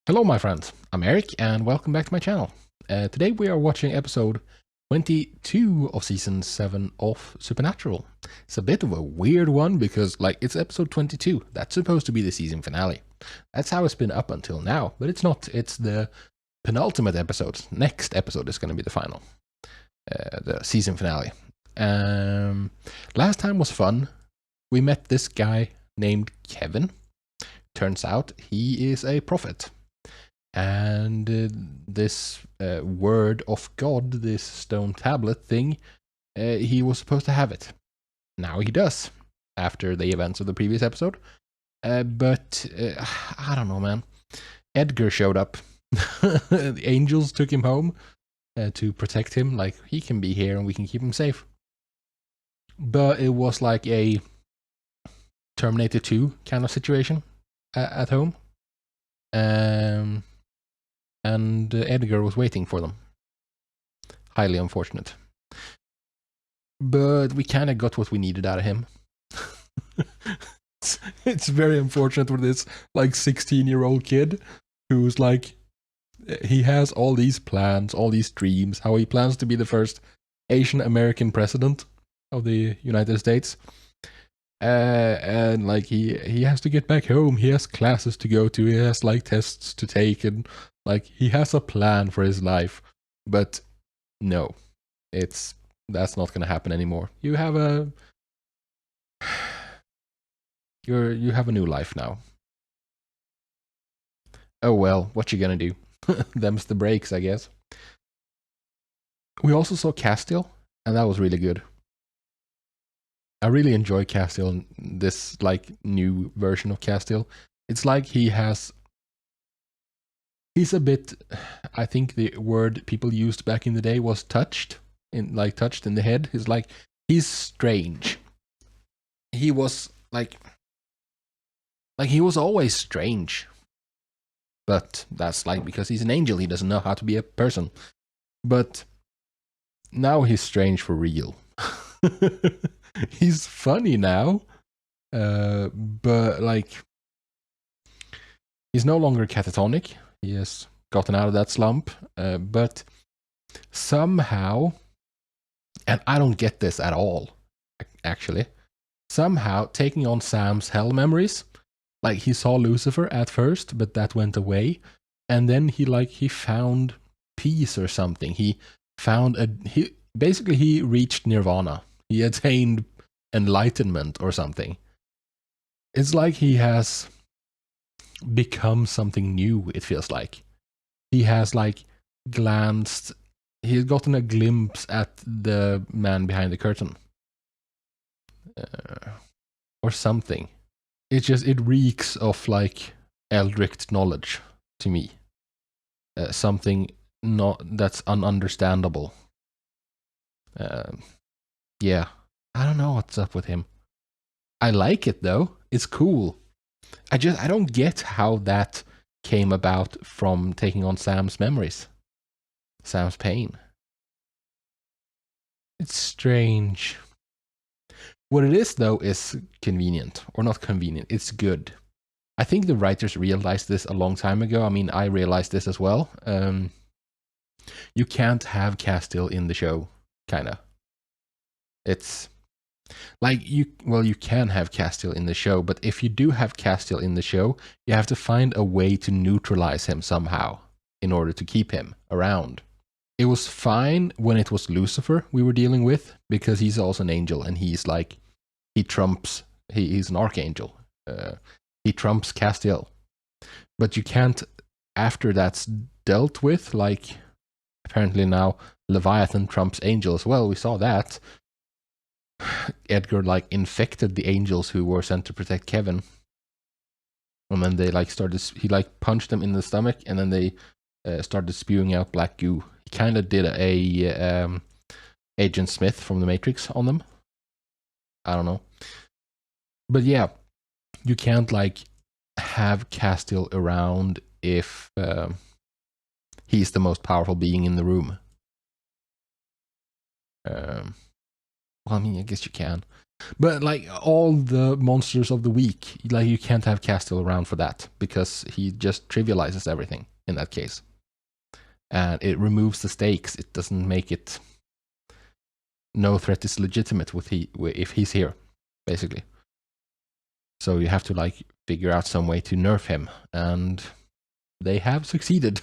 Hello my friends, I'm Eric and welcome back to my channel. Today we are watching episode 22 of season 7 of Supernatural. It's a bit of a weird one because it's episode 22, that's supposed to be the season finale. That's how it's been up until now, but it's not, it's the penultimate episode. Next episode is going to be the final, the season finale. Last time was fun. We met this guy named Kevin. Turns out he is a prophet. And this word of God, this stone tablet thing, he was supposed to have it. Now he does, after the events of the previous episode. But I don't know, man. Edgar showed up. The angels took him home to protect him. Like, he can be here and we can keep him safe. But it was like a Terminator 2 kind of situation at home. And Edgar was waiting for them. Highly unfortunate. But we kind of got what we needed out of him. It's very unfortunate for this 16-year-old kid who's he has all these plans, all these dreams, how he plans to be the first Asian American president of the United States. And he has to get back home. He has classes to go to. He has tests to take, and he has a plan for his life. But no, that's not gonna happen anymore. You have a you have a new life now. Oh well, what you gonna do? Them's the breaks, I guess. We also saw Castiel, and that was really good. I really enjoy Castiel, this new version of Castiel. It's like he's a bit, I think the word people used back in the day was touched in the head. He's strange. He was he was always strange. But that's because he's an angel, he doesn't know how to be a person. But now he's strange for real. He's funny now, but he's no longer catatonic. He has gotten out of that slump, but somehow, and I don't get this at all, actually, somehow taking on Sam's hell memories, he saw Lucifer at first, but that went away, and then he found peace or something. He reached nirvana. He attained enlightenment or something. It's like he has become something new, it feels like. He has glanced, he's gotten a glimpse at the man behind the curtain. Or something. It reeks of eldritch knowledge to me. Something that's ununderstandable. Yeah, I don't know what's up with him. I like it though. It's cool. I don't get how that came about from taking on Sam's memories. Sam's pain. It's strange. What it is though is convenient. Or not convenient, it's good. I think the writers realized this a long time ago. I mean, I realized this as well. You can't have Castiel in the show, kinda. It's you can have Castiel in the show, but if you do have Castiel in the show, you have to find a way to neutralize him somehow in order to keep him around. It was fine when it was Lucifer we were dealing with, because he's also an angel, and he's he's an archangel. He trumps Castiel. But you can't, after that's dealt with, apparently now Leviathan trumps angel as well. We saw that. Edgar infected the angels who were sent to protect Kevin, and then they he punched them in the stomach, and then they started spewing out black goo. He kind of did a Agent Smith from the Matrix on them. I don't know, but yeah, you can't have Castiel around if he's the most powerful being in the room. Well, I mean, I guess you can. But like all the monsters of the week, like you can't have Castiel around for that because he just trivializes everything in that case. And it removes the stakes. It doesn't make it no threat is legitimate if he's here, basically. So you have to like figure out some way to nerf him, and they have succeeded.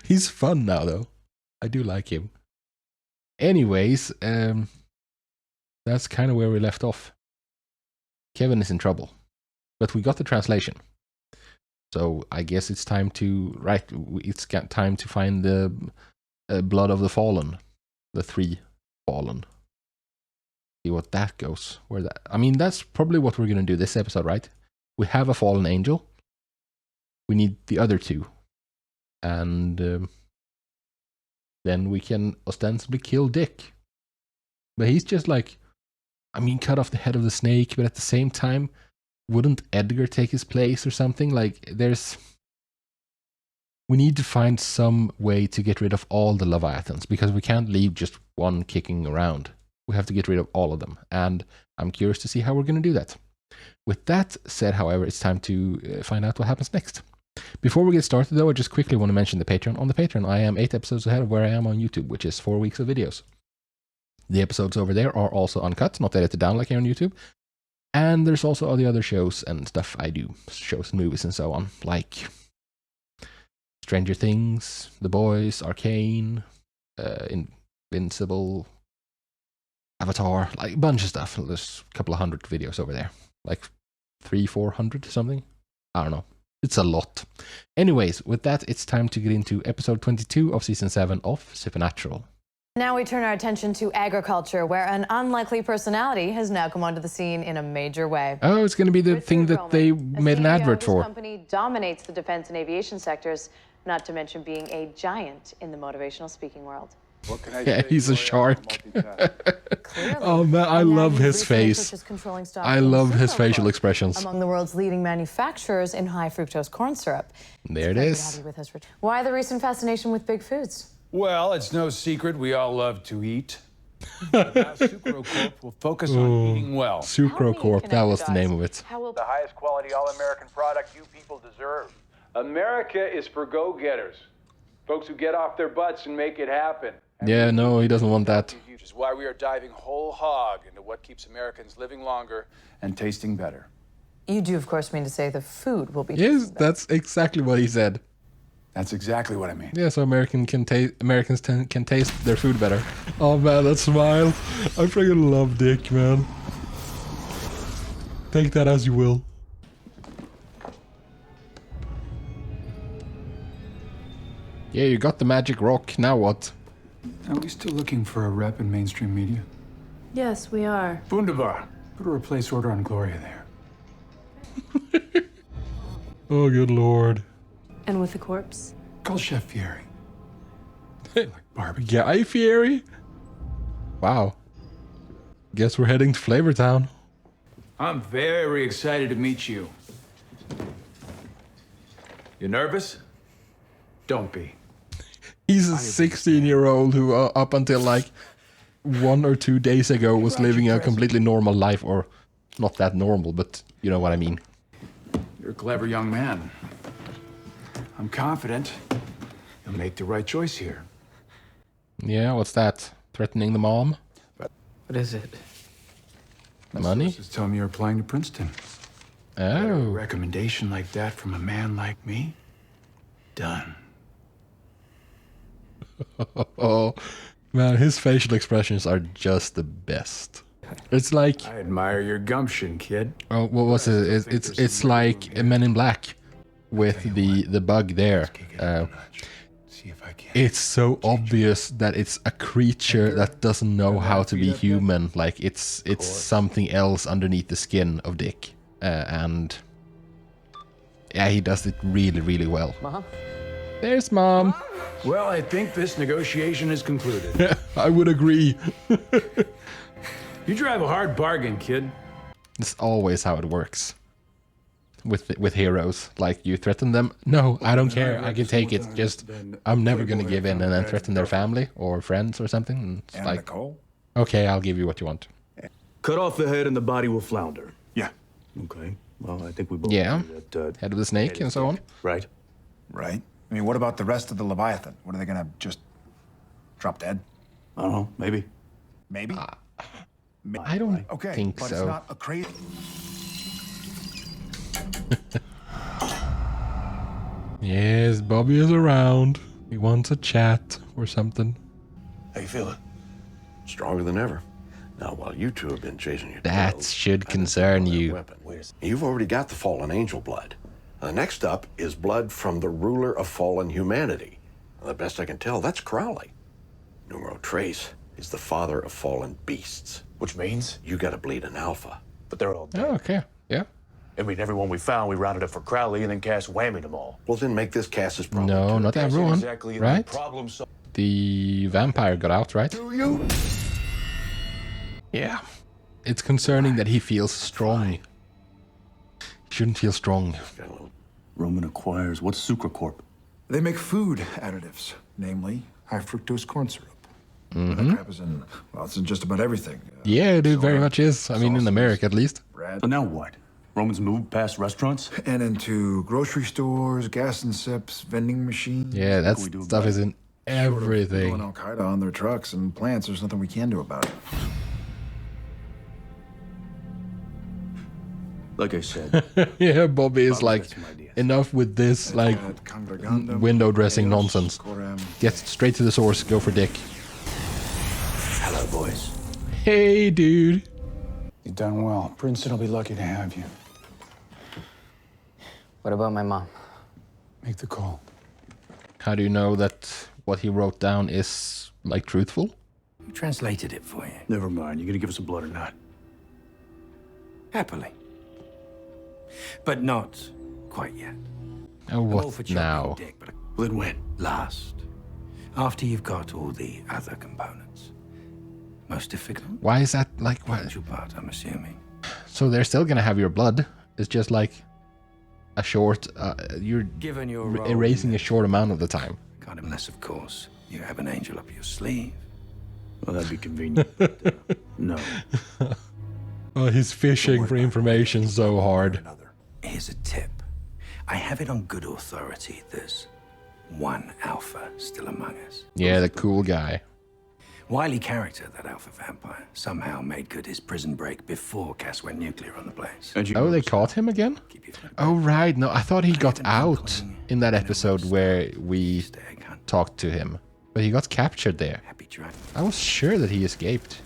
He's fun now, though. I do like him. Anyways, that's kind of where we left off. Kevin is in trouble, but we got the translation. So I guess it's time to It's time to find the blood of the fallen, the 3 fallen. See what that goes. I mean, that's probably what we're gonna do this episode, right? We have a fallen angel. We need the other 2, and then we can ostensibly kill Dick. But he's just like, I mean, cut off the head of the snake, but at the same time, wouldn't Edgar take his place or something? Like, we need to find some way to get rid of all the Leviathans, because we can't leave just one kicking around. We have to get rid of all of them, and I'm curious to see how we're going to do that. With that said, however, it's time to find out what happens next. Before we get started, though, I just quickly want to mention the Patreon. On the Patreon, I am 8 episodes ahead of where I am on YouTube, which is 4 weeks of videos. The episodes over there are also uncut, not edited down like here on YouTube. And there's also all the other shows and stuff I do, shows and movies and so on, like Stranger Things, The Boys, Arcane, Invincible, Avatar, like a bunch of stuff. There's a couple of hundred videos over there, like 300-400 something. I don't know. It's a lot. Anyways, with that, it's time to get into episode 22 of season 7 of Supernatural. Now we turn our attention to agriculture, where an unlikely personality has now come onto the scene in a major way. Oh, it's going to be the thing that they made an advert for. The company dominates the defense and aviation sectors, not to mention being a giant in the motivational speaking world. What can I Yeah, say? he's a shark. Oh man, I love his face. I love his facial expressions. Among the world's leading manufacturers in high fructose corn syrup. There it is. Why the recent fascination with big foods? Well, it's no secret we all love to eat. Now Sucro Corp will focus on eating well. Sucro Corp, that was the name of it. The highest quality all-American product you people deserve. America is for go-getters. Folks who get off their butts and make it happen. Yeah, no, he doesn't want that. Which is why we are diving whole hog into what keeps Americans living longer and tasting better. You do, of course, mean to say the food will be. Yes, that's exactly what he said. That's exactly what I mean. Yeah, so Americans can taste their food better. Oh man, that smile. I freaking love Dick, man. Take that as you will. Yeah, you got the magic rock. Now what? Are we still looking for a rep in mainstream media? Yes, we are. Wunderbar. Put a replace order on Gloria there. Oh, good lord. And with the corpse? Call Chef Fieri. Like barbecue. Guy Fieri? Wow. Guess we're heading to Flavortown. I'm very excited to meet you. You nervous? Don't be. He's a 16-year-old who, up until like 1 or 2 days ago, was living a completely normal life, or not that normal, but you know what I mean. You're a clever young man. I'm confident you'll make the right choice here. Yeah, what's that? Threatening the mom? What is it? Money? Just tell me you're applying to Princeton. A Oh. recommendation like that from a man like me? Done. Oh, man, his facial expressions are just the best. It's like, I admire your gumption, kid. oh, what was it? It's like Men in Black with the bug there. See if I can. It's so obvious that it's a creature that doesn't know how to be human. Like it's something else underneath the skin of Dick, and yeah, he does it really, really well. Mom? There's Mom. Well, I think this negotiation is concluded. I would agree. You drive a hard bargain, kid. It's always how it works with heroes. Like, you threaten them. No, I don't care. I can take it. Just, I'm never gonna give in, and then threaten their family or friends or something. And it's like, Nicole? okay, I'll give you what you want. Cut off the head and the body will flounder. Yeah. Okay. Well, I think we both Yeah. agree that, Head of the snake and so on. right? Right. I mean, what about the rest of the Leviathan? What are they gonna just drop dead? I don't know. Maybe. Maybe. I don't Okay, think but so. it's not a crazy. Yes, Bobby is around. He wants a chat or something. How you feeling? Stronger than ever. Now, while you two have been chasing your That tails, should I concern just found that you. weapon. You've already got the fallen angel blood. Next up is blood from the ruler of fallen humanity. The best I can tell, that's Crowley. Numero Trace is the father of fallen beasts. Which means, You gotta bleed an alpha. but they're all dead. Oh, okay. Yeah. I mean, everyone we found, we rounded up for Crowley and then cast whammied them all. Well, then make this Cass's problem. No, too. not That's everyone. exactly Right? the problem. So The vampire got out, right? Do you? Yeah. It's concerning that he feels strong. He shouldn't feel strong. Got a little- Roman acquires. What's Sucracorp? They make food additives, namely high fructose corn syrup. That crap is in, well, it's in just about everything. Yeah, it very soy, much is. I mean, in sauces, America at least. bread, So now what? Romans moved past restaurants? and into grocery stores, gas and sips, vending machines. Yeah, that we do stuff about is in everything. Short of Al Qaeda on their trucks and plants. There's nothing we can do about it. Like I said, Yeah, Bobby is Bobby like, got some ideas. enough with this, like, window dressing nonsense. Get straight to the source, go for dick. hello, boys. Hey, dude. You've done well. Princeton will be lucky to have you. What about my mom? Make the call. How do you know that what he wrote down is, like, truthful? Who translated it for you? Never mind. You gonna give us some blood or not? Happily. But not quite yet. Oh, I'm all for what chopping now? dick, but Then when? last. After you've got all the other components. Most difficult? Why is that, like, what? Angel part, I'm assuming. So they're still gonna have your blood. It's just like a short, you're Given your role erasing in a short amount of the time. God, unless, of course, you have an angel up your sleeve. Well, that'd be convenient. but, no. Oh, he's fishing for information so hard. Here's a tip. I have it on good authority. There's one alpha still among us. Yeah, the cool guy. Wily character, that alpha vampire, somehow made good his prison break before Cass went nuclear on the place. And you Oh, know they this. caught him again? Keep you Oh, right. No, I thought he got an out inkling. in that episode where we Easter egg hunt. talked to him. But he got captured there. Happy dragon. I was sure that he escaped.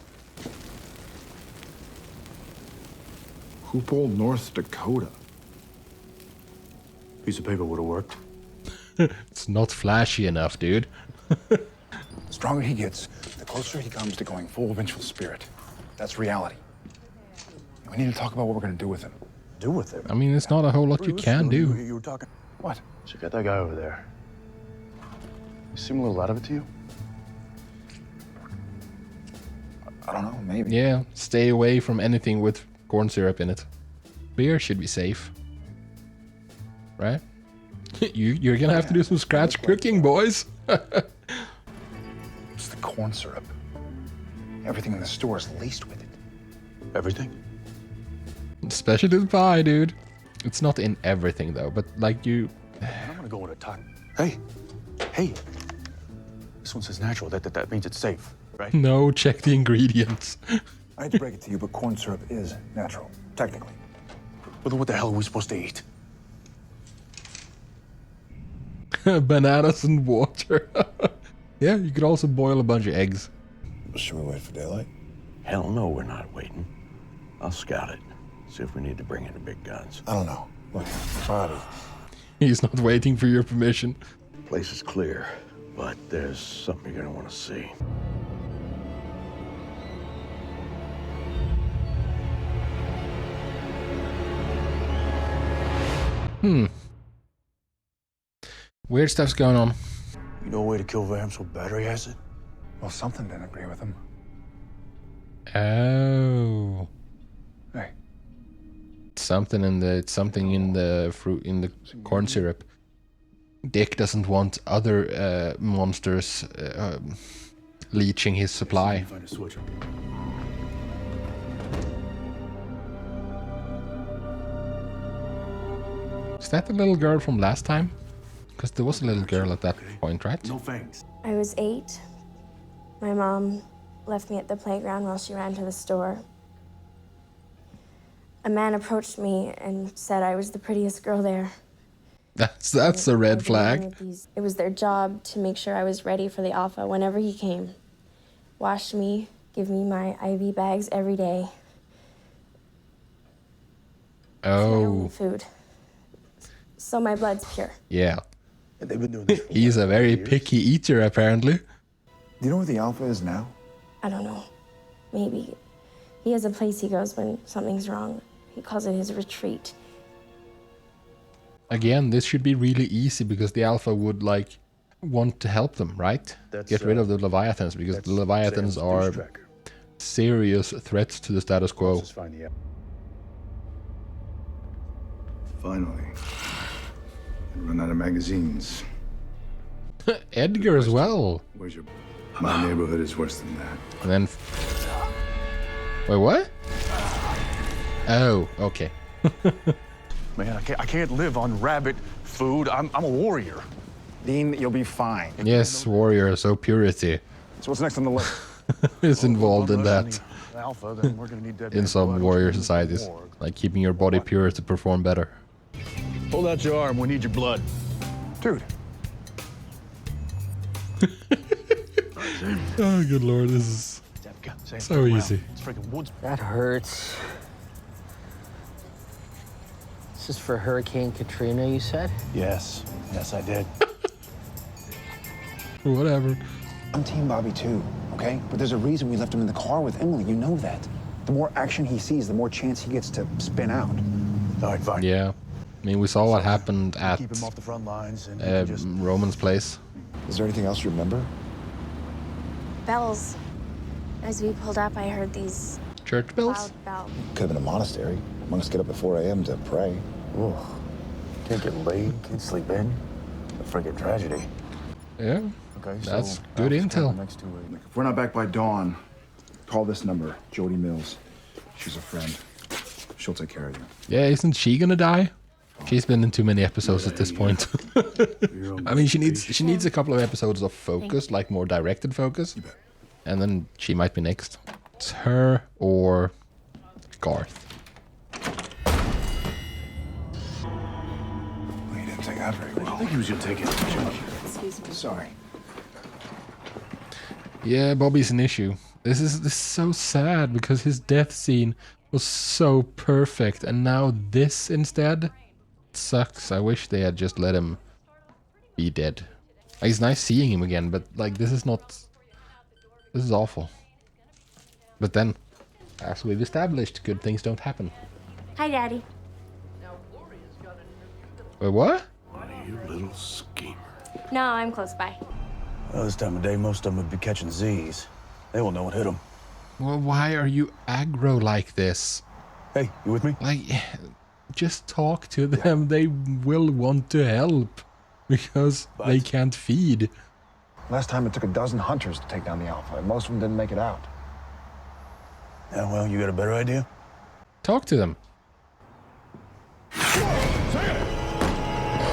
Hoople, North Dakota. Piece of paper would have worked. It's not flashy enough, dude. The stronger he gets, the closer he comes to going full vengeful spirit. That's reality. We need to talk about what we're going to do with him. Do with it. I mean, it's not a whole lot you can do. You were talking. What? check out that guy over there. You seem a little out of it to you? I don't know, maybe. Yeah, stay away from anything with corn syrup in it. Beer should be safe. Right? You're gonna have to do some scratch cooking, boys. It's the corn syrup. Everything in the store is laced with it. Everything? Especially the pie, dude. It's not in everything though, but like you... I'm gonna go in a time. Hey, hey. This one says natural. That means it's safe, right? No, check the ingredients. I hate to break it to you, but corn syrup is natural, technically. Well, then what the hell are we supposed to eat? Bananas and water. Yeah, you could also boil a bunch of eggs. Should we wait for daylight? Hell no, we're not waiting. I'll scout it. See if we need to bring in the big guns. I don't know. Look, Bobby. He's not waiting for your permission. Place is clear, but there's something you're gonna want to see. Weird stuff's going on. You know a way to kill vamps with battery acid? Well, something didn't agree with him. Oh. Hey, Something in the fruit, in the corn syrup. Dick doesn't want other monsters leeching his supply. Find a switch. Is that the little girl from last time? Because there was a little girl at that point, right? No thanks. I was 8. My mom left me at the playground while she ran to the store. A man approached me and said I was the prettiest girl there. That's a red flag. It was their job to make sure I was ready for the alpha whenever he came. Wash me, give me my IV bags every day. It's my only Oh, food. So my blood's pure. yeah. They've been doing this for He's a very years. picky eater, apparently. Do you know where the Alpha is now? I don't know. Maybe. He has a place he goes when something's wrong. He calls it his retreat. Again, this should be really easy because the Alpha would, like, want to help them, right? That's, Get rid of the Leviathans because That's the Leviathans Sam's are douche tracker. serious threats to the status quo. Let's just find the Finally. I run out of magazines. Edgar as well. Where's your... My neighborhood is worse than that. And then... Wait, what? Oh, okay. Man, I can't live on rabbit food. I'm a warrior. Dean, you'll be fine. Yes, warrior, so purity So what's next on the list? is involved in that. Alpha, then we're gonna need dead In man's some blood, warrior which means societies. more. Like keeping your body pure to perform better. Hold out your arm. We need your blood. Dude, Oh, good lord, this is... So easy. It's freaking woods. That hurts. This is for Hurricane Katrina, you said? Yes, I did. Whatever. I'm Team Bobby too, okay? But there's a reason we left him in the car with Emily. You know that. The more action he sees, the more chance he gets to spin out. All right, fine. Yeah. I mean, we saw what happened at Keep him off the front lines and he can just... Roman's place. Is there anything else you remember? Bells. As we pulled up, I heard these Church bells? loud bells. Could have been a monastery. Monks get up at 4 a.m. to pray. Ugh. Can't get laid, can't sleep in. A freaking tragedy. Yeah. Okay, That's so good Alpha's coming intel. next to it. If we're not back by dawn, call this number, Jody Mills. She's a friend. She'll take care of you. Yeah, isn't she gonna die? She's been in too many episodes at this point. I mean, she needs a couple of episodes of focus, like more directed focus. And then she might be next. It's her or Garth. Well, you didn't take that very well. I think he was gonna take it. Excuse me. Sorry. Yeah, Bobby's an issue. This is so sad because his death scene was so perfect, and now this instead it sucks. I wish they had just let him be dead. Like, it's nice seeing him again, but like this is awful. But then, as we've established, good things don't happen. Hi, Daddy. Wait, what? You little schemer. No, I'm close by. Well, this time of day, most of them would be catching Z's. They won't know what hit them. Well, why are you aggro like this? Hey, you with me? Like, just talk to them. They will want to help because they can't feed. Last time it took a dozen hunters to take down the Alpha, and most of them didn't make it out. Yeah, well, you got a better idea? Talk to them.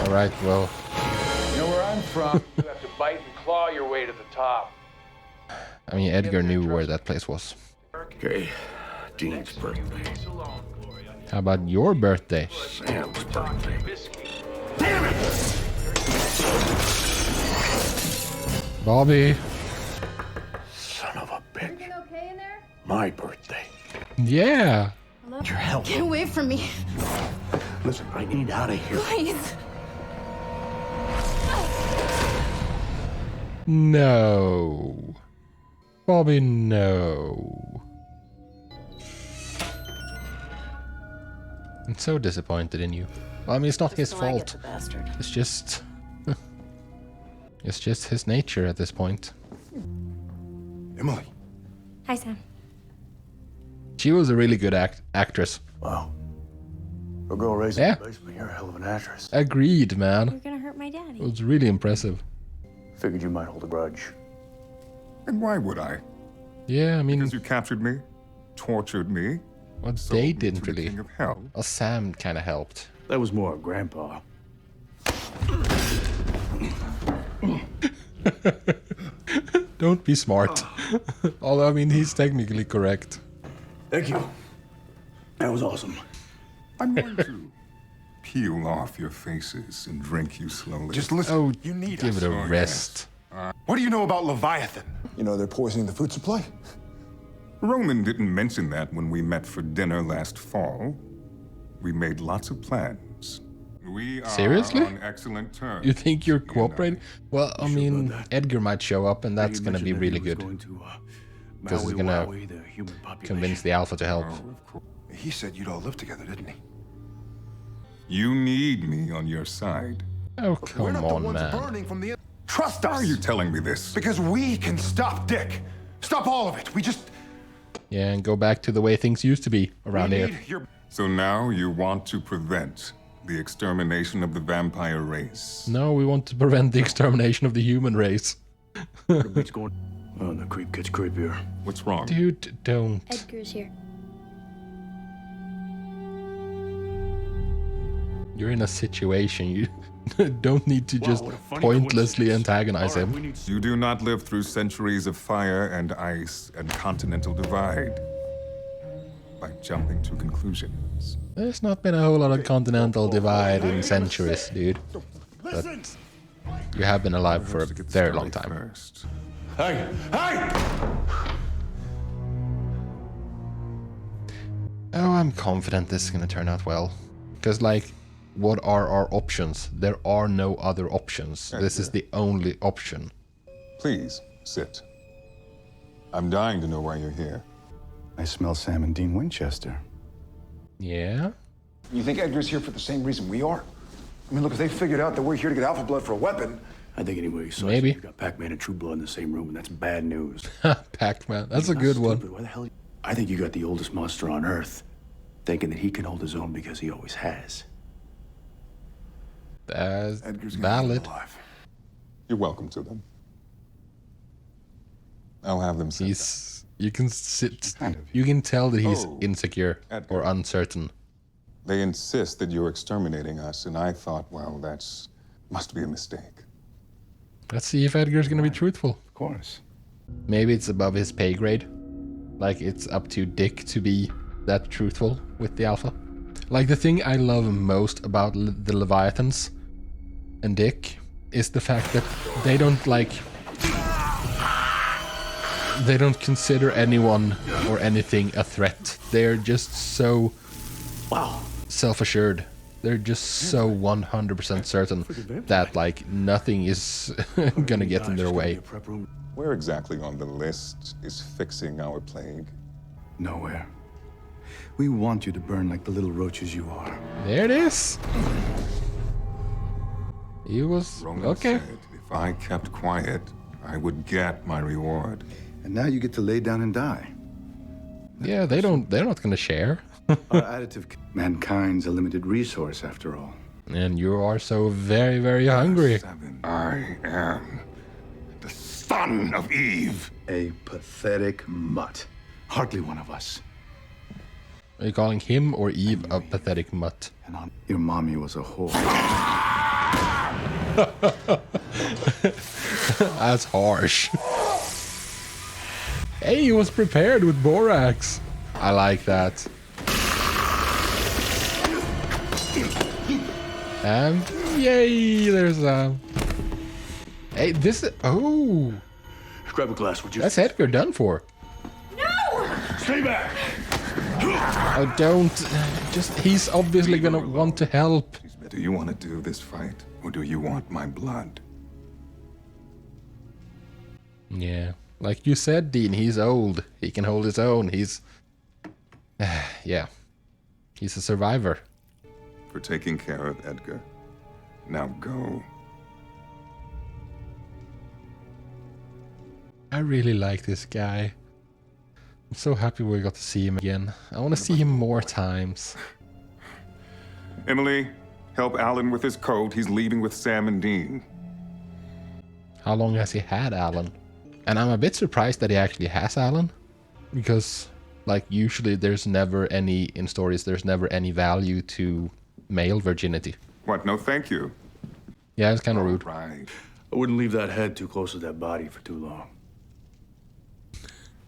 All right, well, You know where I'm from? You have to bite and claw your way to the top. I mean, Edgar knew where that place was. Okay, Dean's birthday. How about your birthday? Sam's birthday. Bobby. Son of a bitch. Okay in there? My birthday. Yeah. Your help. Get away from me, Listen, I need out of here. please. No. Bobby, no. I'm so disappointed in you. Well, I mean, it's not his fault. It's just... it's just his nature at this point. Emily. Hi, Sam. She was a really good actress. Wow. For a girl raised in Yeah. the basement, you're a hell of an actress. Agreed, man. You're gonna hurt my daddy. It was really impressive. Figured you might hold a grudge. And why would I? Yeah, I mean, Because you captured me, tortured me, well, sold they me didn't to the really. king of hell. Well, Sam kind of helped. That was more Grandpa. Don't be smart. Although, I mean, he's technically correct. Thank you. That was awesome. I'm going to peel off your faces and drink you slowly. Just listen. Oh, you need give us. it a Oh, rest. What do you know about Leviathan? You know they're poisoning the food supply? Roman didn't mention that when we met for dinner last fall. We made lots of plans. We are Seriously? on excellent terms. You think you're know. cooperating? Well, I mean, Edgar might show up, and that's gonna be really good. Because he's gonna convince the Alpha to help. Oh, of course. He said you'd all live together, didn't he? You need me on your side. Oh, We're come not the on, ones man. burning from the. Trust Why us. are you telling me this? Because we can stop Dick. Stop all of it. We just. Yeah, and go back to the way things used to be around we here. need your. So now you want to prevent the extermination of the vampire race. No, we want to prevent the extermination of the human race. What's going? Oh, the creep gets creepier. What's wrong? Dude, don't. Edgar's here. You're in a situation. You don't need to Wow, just what a funny pointlessly coincidence. antagonize All right, him. we need You do not live through centuries of fire and ice and continental divide by jumping to conclusions. There's not been a whole lot of continental divide in centuries, dude. But you have been alive for a very long time. First. Hey! Hey! Oh, I'm confident this is gonna turn out well. Because, like, what are our options? There are no other options. This is the only option. Please, sit. I'm dying to know why you're here. I smell Sam and Dean Winchester. Yeah? You think Edgar's here for the same reason we are? I mean, look, if they figured out that we're here to get Alpha Blood for a weapon. I think anybody saw Maybe. you got Pac-Man and True Blood in the same room, and that's bad news. Pac-Man. That's a Not good one. stupid, why the hell? I think you got the oldest monster on Earth, thinking that he can hold his own because he always has. That's Edgar's gonna valid. be alive. You're welcome to them. I'll have them sit He's... You can sit... Kind of. You can tell that he's Oh, insecure Edgar. or uncertain. They insist that you're exterminating us, and I thought, well, that's must be a mistake. Let's see if Edgar's gonna be truthful. Of course. Maybe it's above his pay grade. Like, it's up to Dick to be that truthful with the Alpha. Like, the thing I love most about the Leviathans and Dick is the fact that they don't, like... They don't consider anyone or anything a threat. They're just so... Wow. self-assured. They're just so 100% certain that, like, nothing is gonna get in their way. Where exactly on the list is fixing our plague? Nowhere. We want you to burn like the little roaches you are. There it is. He was Roman okay. said if I kept quiet, I would get my reward. And now you get to lay down and die. Yeah, they're not gonna share. Our additive. Mankind's a limited resource, after all. And you are so very, very hungry. I am the son of Eve. A pathetic mutt. Hardly one of us. Are you calling him or Eve a pathetic mutt? And on your mommy was a whore. That's harsh. Hey, he was prepared with borax. I like that. And yay, there's Hey, this is... Oh! Grab a glass, would you? That's Edgar done for. Stay back! Oh, don't. Just, he's obviously gonna want to help. Do you want to do this fight, or do you want my blood? Yeah. Like you said, Dean, he's old. He can hold his own. He's... yeah. He's a survivor. For taking care of Edgar. Now go. I really like this guy. I'm so happy we got to see him again. I want to see him more times. Emily, help Alan with his coat. He's leaving with Sam and Dean. How long has he had Alan? And I'm a bit surprised that he actually has Alan. Because, like, usually there's never any, in stories, there's never any value to male virginity. What? No, thank you. Yeah, it's kind of rude. Right. I wouldn't leave that head too close to that body for too long.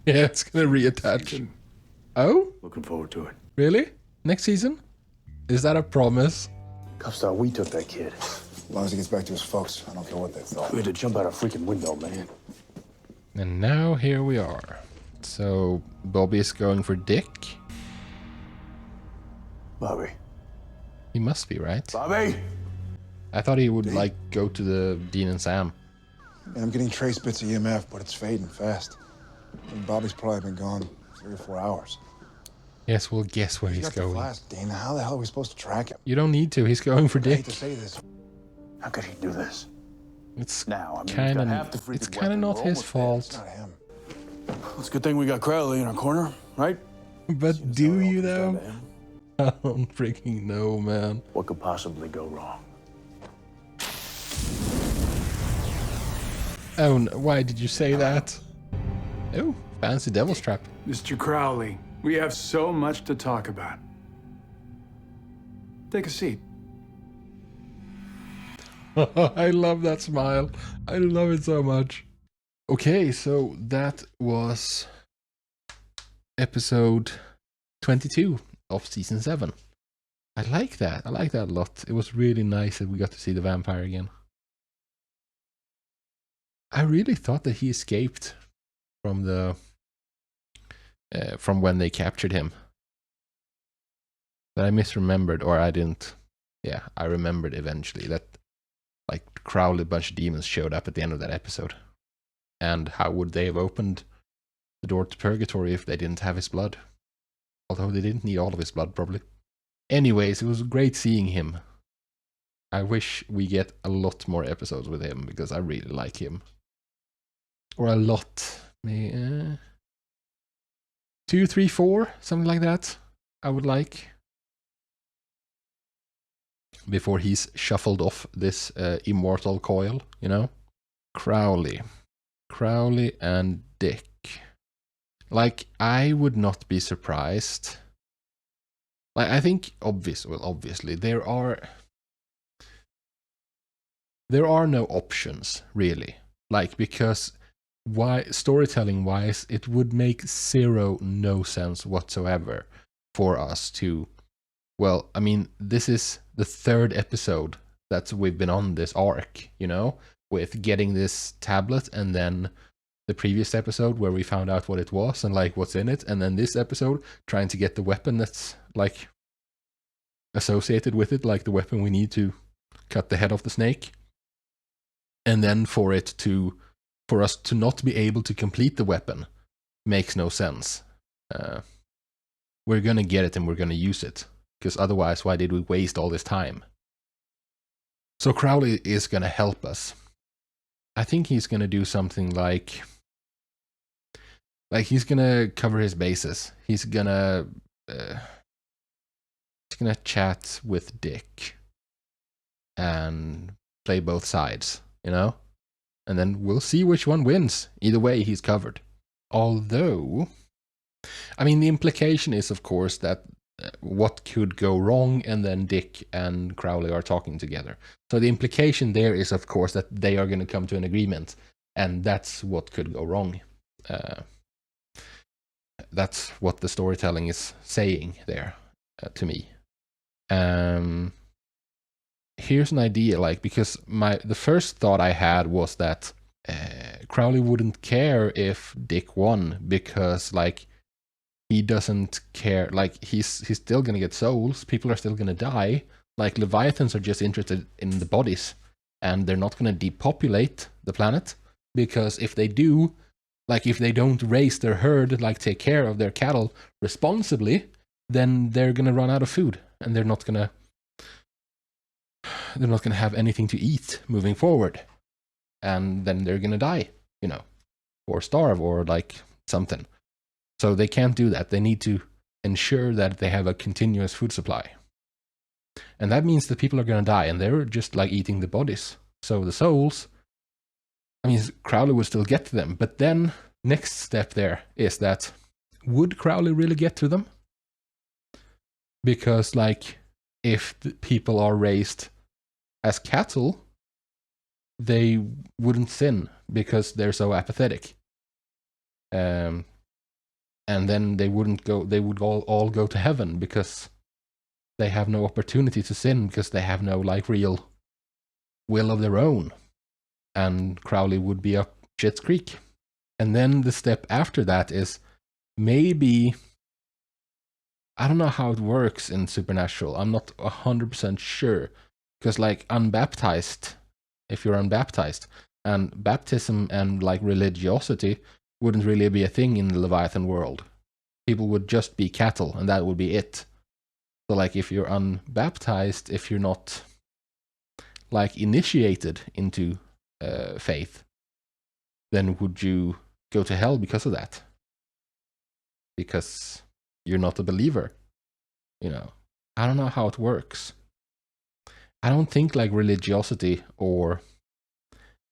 Yeah, it's gonna reattach. Oh? Looking forward to it. Really? Next season? Is that a promise? Cuffs thought we took that kid. As long as he gets back to his folks, I don't care what they thought. We had to jump out a freaking window, man. And now here we are. So Bobby is going for Dick. Bobby. He must be, right? Bobby! I thought he would like go to the Dean and Sam. And I'm getting trace bits of EMF, but it's fading fast. And Bobby's probably been gone 3 or 4 hours. Yes, we'll guess where he's going. Flask, Dean. How the hell are we supposed to track him? You don't need to. He's going for I hate Dick. to say this. How could he do this? It's Now, I mean, kind he's got half of. the freaking It's kind of weapon. not We're his almost fault. Not him. It's a good thing we got Crowley in our corner, right? But do you though? Down to him. I don't freaking know, man. What could possibly go wrong? Oh, why did you say that? Oh, fancy devil's trap. Mr. Crowley, we have so much to talk about. Take a seat. I love that smile. I love it so much. Okay, so that was episode 22 of season 7. I like that. I like that a lot. It was really nice that we got to see the vampire again. I really thought that he escaped from the from when they captured him. But I misremembered, or I didn't. Yeah, I remembered eventually that like Crowley, a bunch of demons showed up at the end of that episode. And how would they have opened the door to purgatory if they didn't have his blood? Although they didn't need all of his blood, probably. Anyways, it was great seeing him. I wish we get a lot more episodes with him, because I really like him. Or a lot. Maybe, 2, 3, 4, something like that. I would like. Before he's shuffled off this immortal coil, you know? Crowley and Dick. Like, I would not be surprised. Like, I think obviously there are no options really. Like, because why, storytelling wise, it would make no sense whatsoever for us to, well, I mean, this is the 3rd episode that we've been on this arc, you know, with getting this tablet, and then the previous episode where we found out what it was and like what's in it, and then this episode trying to get the weapon that's like associated with it, like the weapon we need to cut the head off the snake, and then for us to not be able to complete the weapon makes no sense. We're gonna get it and we're gonna use it, because otherwise why did we waste all this time? So Crowley is gonna help us. I think he's gonna do something like he's gonna cover his bases. He's gonna chat with Dick and play both sides, you know? And then we'll see which one wins. Either way, he's covered. Although, I mean, the implication is, of course, that what could go wrong, and then Dick and Crowley are talking together. So the implication there is, of course, that they are going to come to an agreement, and that's what could go wrong. That's what the storytelling is saying there to me. Here's an idea, like, because the first thought I had was that Crowley wouldn't care if Dick won, because like he doesn't care, like he's still gonna get souls, people are still gonna die, like Leviathans are just interested in the bodies, and they're not gonna depopulate the planet, because if they do, like if they don't raise their herd, like take care of their cattle responsibly, then they're gonna run out of food, and they're not gonna have anything to eat moving forward, and then they're gonna die, you know, or starve, or like something. So they can't do that. They need to ensure that they have a continuous food supply, and that means that people are gonna die, and they're just like eating the bodies. So the souls, I mean, Crowley would still get to them, but then next step there is that would Crowley really get to them? Because like if the people are raised as cattle, they wouldn't sin because they're so apathetic. And then they wouldn't go. They would all go to heaven because they have no opportunity to sin because they have no like real will of their own. And Crowley would be up Schitt's Creek. And then the step after that is maybe, I don't know how it works in Supernatural. I'm not 100% sure. Because like unbaptized, if you're unbaptized, and baptism and like religiosity wouldn't really be a thing in the Leviathan world. People would just be cattle and that would be it. So like if you're unbaptized, if you're not like initiated into faith, then would you go to hell because of that? Because you're not a believer, you know. I don't know how it works. I don't think like religiosity or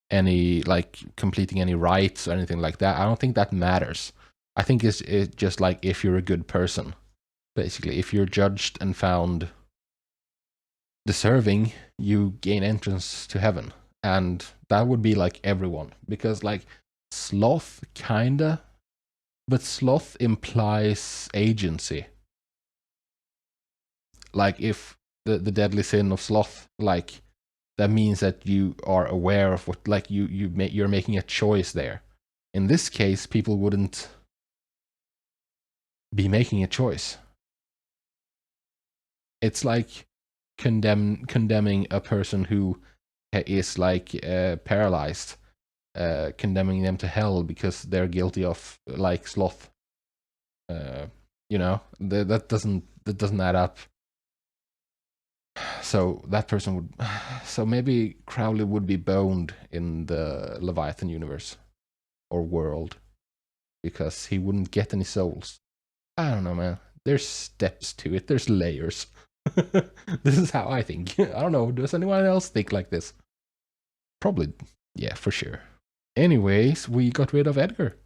any like completing any rites or anything like that, I don't think that matters. I think it's just like if you're a good person, basically. If you're judged and found deserving, you gain entrance to heaven. And that would be like everyone. Because like sloth kinda, but sloth implies agency. Like if the deadly sin of sloth, like that means that you are aware of what, like you're making a choice there. In this case, people wouldn't be making a choice. It's like condemning a person who is like paralyzed, condemning them to hell because they're guilty of like sloth. You know, that doesn't add up. So that person would. So maybe Crowley would be boned in the Leviathan universe or world because he wouldn't get any souls. I don't know, man. There's steps to it. There's layers. This is how I think. I don't know. Does anyone else think like this? Probably, yeah, for sure. Anyways, we got rid of Edgar.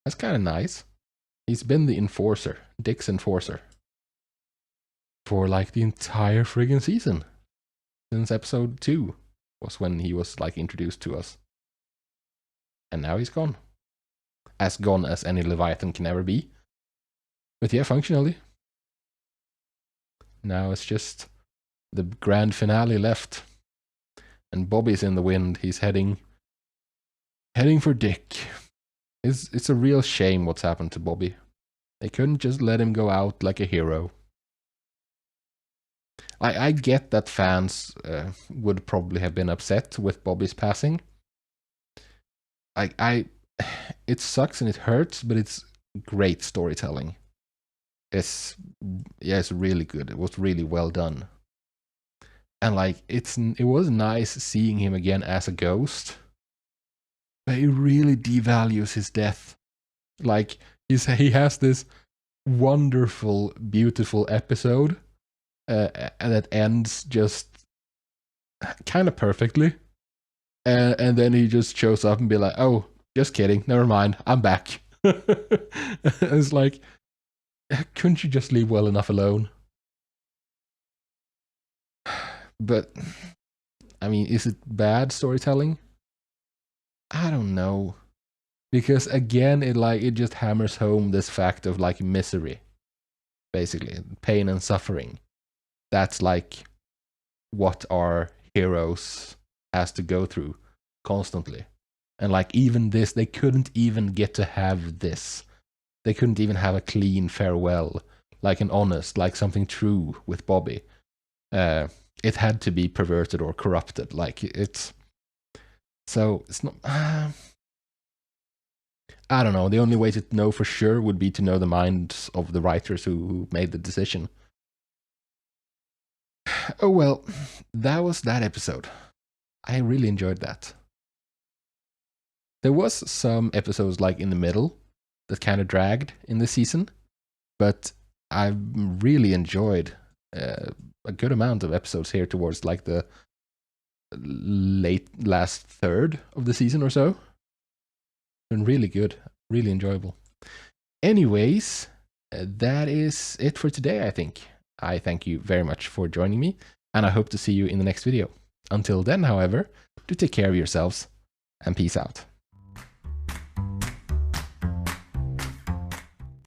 That's kind of nice. He's been the enforcer, Dick's enforcer, for like the entire friggin' season. Since episode 2 was when he was like introduced to us. And now he's gone. As gone as any Leviathan can ever be. But yeah, functionally. Now it's just the grand finale left. And Bobby's in the wind. He's heading for Dick. It's a real shame what's happened to Bobby. They couldn't just let him go out like a hero. I get that fans would probably have been upset with Bobby's passing. It sucks and it hurts, but it's great storytelling. It's really good. It was really well done. And like it was nice seeing him again as a ghost. But it really devalues his death. Like he has this wonderful, beautiful episode that ends just kind of perfectly. And then he just shows up and be like, "Oh, just kidding. Never mind. I'm back." It's like, couldn't you just leave well enough alone? But, I mean, is it bad storytelling? I don't know. Because again, it just hammers home this fact of like misery. Basically, pain and suffering. That's like what our heroes has to go through constantly. And like even this, they couldn't even get to have this. They couldn't even have a clean farewell, like an honest, like something true with Bobby. It had to be perverted or corrupted. Like it's not. I don't know. The only way to know for sure would be to know the minds of the writers who made the decision. Oh well, that was that episode. I really enjoyed that. There was some episodes like in the middle that kind of dragged in the season, but I really enjoyed a good amount of episodes here towards like the last third of the season or so. Been really good, really enjoyable. Anyways, that is it for today, I think. I thank you very much for joining me, and I hope to see you in the next video. Until then, however, do take care of yourselves, and peace out.